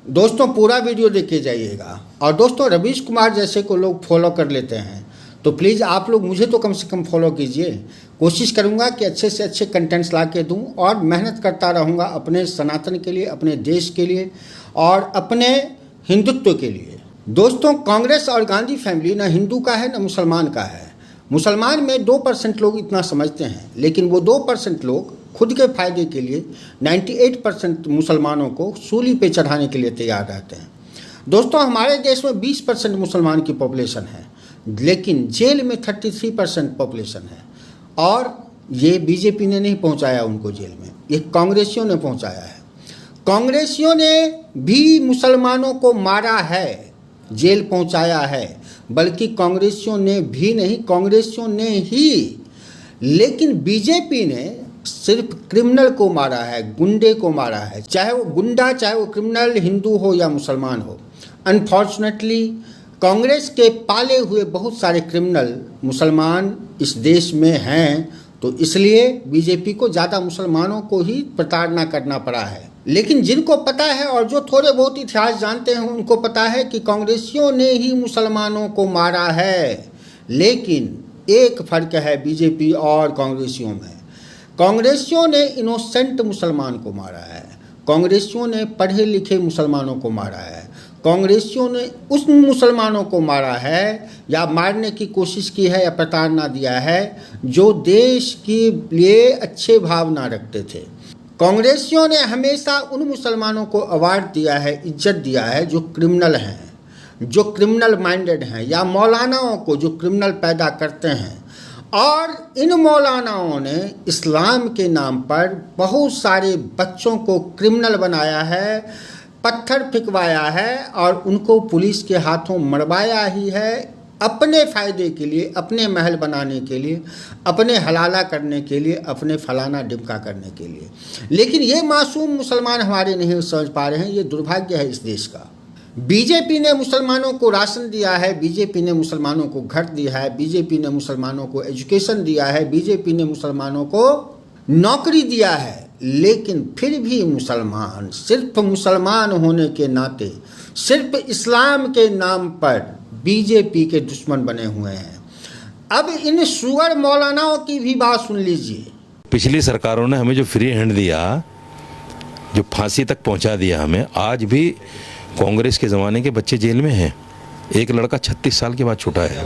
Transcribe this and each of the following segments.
दोस्तों पूरा वीडियो देख के जाइएगा। और दोस्तों रवीश कुमार जैसे को लोग फॉलो कर लेते हैं तो प्लीज़ आप लोग मुझे तो कम से कम फॉलो कीजिए। कोशिश करूंगा कि अच्छे से अच्छे कंटेंट्स ला के दूँ और मेहनत करता रहूंगा अपने सनातन के लिए, अपने देश के लिए और अपने हिंदुत्व के लिए। दोस्तों कांग्रेस और गांधी फैमिली ना हिंदू का है ना मुसलमान का है। मुसलमान में 2% लोग इतना समझते हैं, लेकिन वो 2% लोग खुद के फायदे के लिए 98% मुसलमानों को सूली पे चढ़ाने के लिए तैयार रहते हैं। दोस्तों हमारे देश में 20% मुसलमान की पॉपुलेशन है, लेकिन जेल में 33% पॉपुलेशन है। और ये बीजेपी ने नहीं पहुंचाया उनको जेल में, ये कांग्रेसियों ने पहुंचाया है। कांग्रेसियों ने भी मुसलमानों को मारा है, जेल पहुंचाया है, बल्कि कांग्रेसियों ने भी नहीं, कांग्रेसियों ने ही। लेकिन बीजेपी ने सिर्फ क्रिमिनल को मारा है, गुंडे को मारा है, चाहे वो गुंडा, चाहे वो क्रिमिनल हिंदू हो या मुसलमान हो। अनफॉर्चुनेटली कांग्रेस के पाले हुए बहुत सारे क्रिमिनल मुसलमान इस देश में हैं, तो इसलिए बीजेपी को ज़्यादा मुसलमानों को ही प्रताड़ना करना पड़ा है। लेकिन जिनको पता है और जो थोड़े बहुत इतिहास जानते हैं उनको पता है कि कांग्रेसियों ने ही मुसलमानों को मारा है। लेकिन एक फ़र्क है बीजेपी और कांग्रेसियों में, कांग्रेसियों ने इनोसेंट मुसलमान को मारा है, कांग्रेसियों ने पढ़े लिखे मुसलमानों को मारा है, कांग्रेसियों ने उस मुसलमानों को मारा है या मारने की कोशिश की है या प्रताड़ना दिया है जो देश के लिए अच्छे भाव ना रखते थे। कांग्रेसियों ने हमेशा उन मुसलमानों को अवार्ड दिया है, इज्जत दिया है जो क्रिमिनल हैं, जो क्रिमिनल माइंडेड हैं, या मौलानाओं को जो क्रिमिनल पैदा करते हैं। और इन मौलानाओं ने इस्लाम के नाम पर बहुत सारे बच्चों को क्रिमिनल बनाया है, पत्थर फेंकवाया है और उनको पुलिस के हाथों मरवाया ही है, अपने फ़ायदे के लिए, अपने महल बनाने के लिए, अपने हलाला करने के लिए, अपने फलाना डिमका करने के लिए। लेकिन ये मासूम मुसलमान हमारे नहीं समझ पा रहे हैं, ये दुर्भाग्य है इस देश का। बीजेपी ने मुसलमानों को राशन दिया है, बीजेपी ने मुसलमानों को घर दिया है, बीजेपी ने मुसलमानों को एजुकेशन दिया है, बीजेपी ने मुसलमानों को नौकरी दिया है, लेकिन फिर भी मुसलमान सिर्फ मुसलमान होने के नाते, सिर्फ इस्लाम के नाम पर बीजेपी के दुश्मन बने हुए हैं। अब इन सुअर मौलानाओं की भी बात सुन लीजिए। पिछली सरकारों ने हमें जो फ्री हैंड दिया, जो फांसी तक पहुंचा दिया हमें, आज भी कांग्रेस के ज़माने के बच्चे जेल में हैं। एक लड़का 36 साल के बाद छूटा है,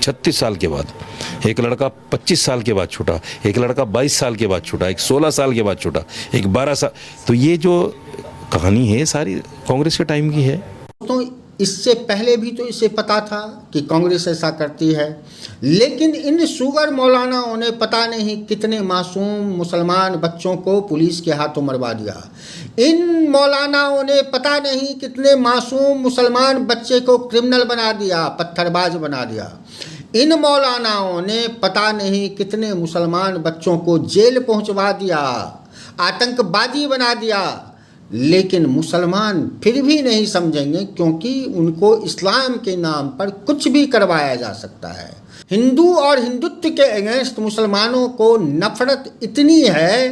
36 साल के बाद। एक लड़का 25 साल के बाद छूटा, एक लड़का 22 साल के बाद छूटा, एक 16 साल के बाद छूटा, एक 12 साल। तो ये जो कहानी है सारी कांग्रेस के टाइम की है। तो इससे पहले भी तो इसे पता था कि कांग्रेस ऐसा करती है, लेकिन इन सुगर मौलानाओं ने पता नहीं कितने मासूम मुसलमान बच्चों को पुलिस के हाथों मरवा दिया। इन मौलानाओं ने पता नहीं कितने मासूम मुसलमान बच्चे को क्रिमिनल बना दिया, पत्थरबाज बना दिया। इन मौलानाओं ने पता नहीं कितने मुसलमान बच्चों को जेल पहुंचवा दिया, आतंकवादी बना दिया। लेकिन मुसलमान फिर भी नहीं समझेंगे, क्योंकि उनको इस्लाम के नाम पर कुछ भी करवाया जा सकता है। हिंदू और हिंदुत्व के अगेंस्ट मुसलमानों को नफरत इतनी है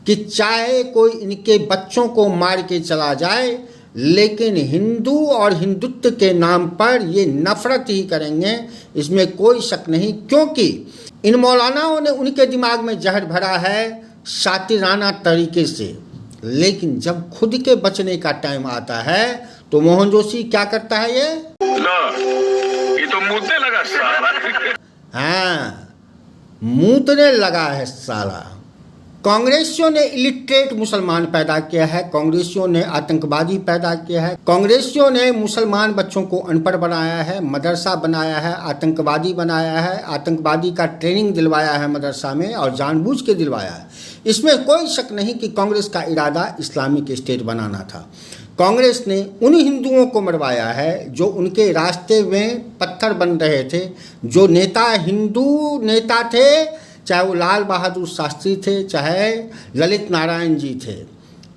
कि चाहे कोई इनके बच्चों को मार के चला जाए, लेकिन हिंदू और हिंदुत्व के नाम पर ये नफरत ही करेंगे, इसमें कोई शक नहीं। क्योंकि इन मौलानाओं ने उनके दिमाग में जहर भरा है शातिराना तरीके से। लेकिन जब खुद के बचने का टाइम आता है तो मोहन जोशी क्या करता है, ये तो मूतने लगा साला। हाँ, मूतने लगा है साला। कांग्रेसियों ने इलिटरेट मुसलमान पैदा किया है, कांग्रेसियों ने आतंकवादी पैदा किया है, कांग्रेसियों ने मुसलमान बच्चों को अनपढ़ बनाया है, मदरसा बनाया है, आतंकवादी बनाया है, आतंकवादी का ट्रेनिंग दिलवाया है मदरसा में और जानबूझ के दिलवाया है। इसमें कोई शक नहीं कि कांग्रेस का इरादा इस्लामिक स्टेट बनाना था। कांग्रेस ने उन हिंदुओं को मरवाया है जो उनके रास्ते में पत्थर बन रहे थे, जो नेता हिंदू नेता थे, चाहे वो लाल बहादुर शास्त्री थे, चाहे ललित नारायण जी थे।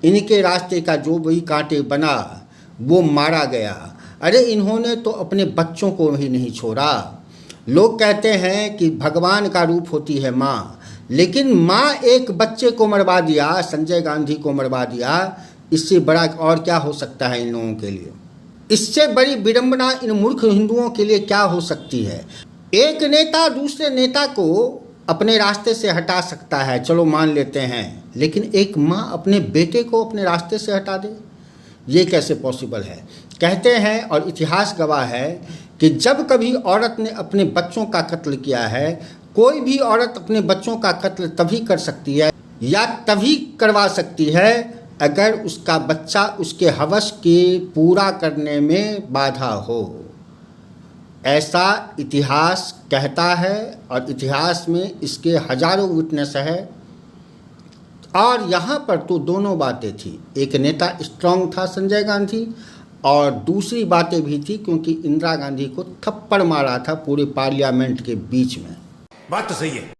इनके रास्ते का जो भी कांटे बना वो मारा गया। अरे इन्होंने तो अपने बच्चों को ही नहीं छोड़ा। लोग कहते हैं कि भगवान का रूप होती है माँ, लेकिन माँ एक बच्चे को मरवा दिया, संजय गांधी को मरवा दिया, इससे बड़ा और क्या हो सकता है इन लोगों के लिए? इससे बड़ी विडंबना इन मूर्ख हिंदुओं के लिए क्या हो सकती है? एक नेता दूसरे नेता को अपने रास्ते से हटा सकता है, चलो मान लेते हैं, लेकिन एक माँ अपने बेटे को अपने रास्ते से हटा दे, ये कैसे पॉसिबल है? कहते हैं और इतिहास गवाह है कि जब कभी औरत ने अपने बच्चों का कत्ल किया है, कोई भी औरत अपने बच्चों का कत्ल तभी कर सकती है या तभी करवा सकती है अगर उसका बच्चा उसके हवस के पूरा करने में बाधा हो। ऐसा इतिहास कहता है और इतिहास में इसके हजारों विटनेस है। और यहाँ पर तो दोनों बातें थी, एक नेता स्ट्रांग था संजय गांधी, और दूसरी बातें भी थी क्योंकि इंदिरा गांधी को थप्पड़ मारा था पूरे पार्लियामेंट के बीच में। बात तो सही है।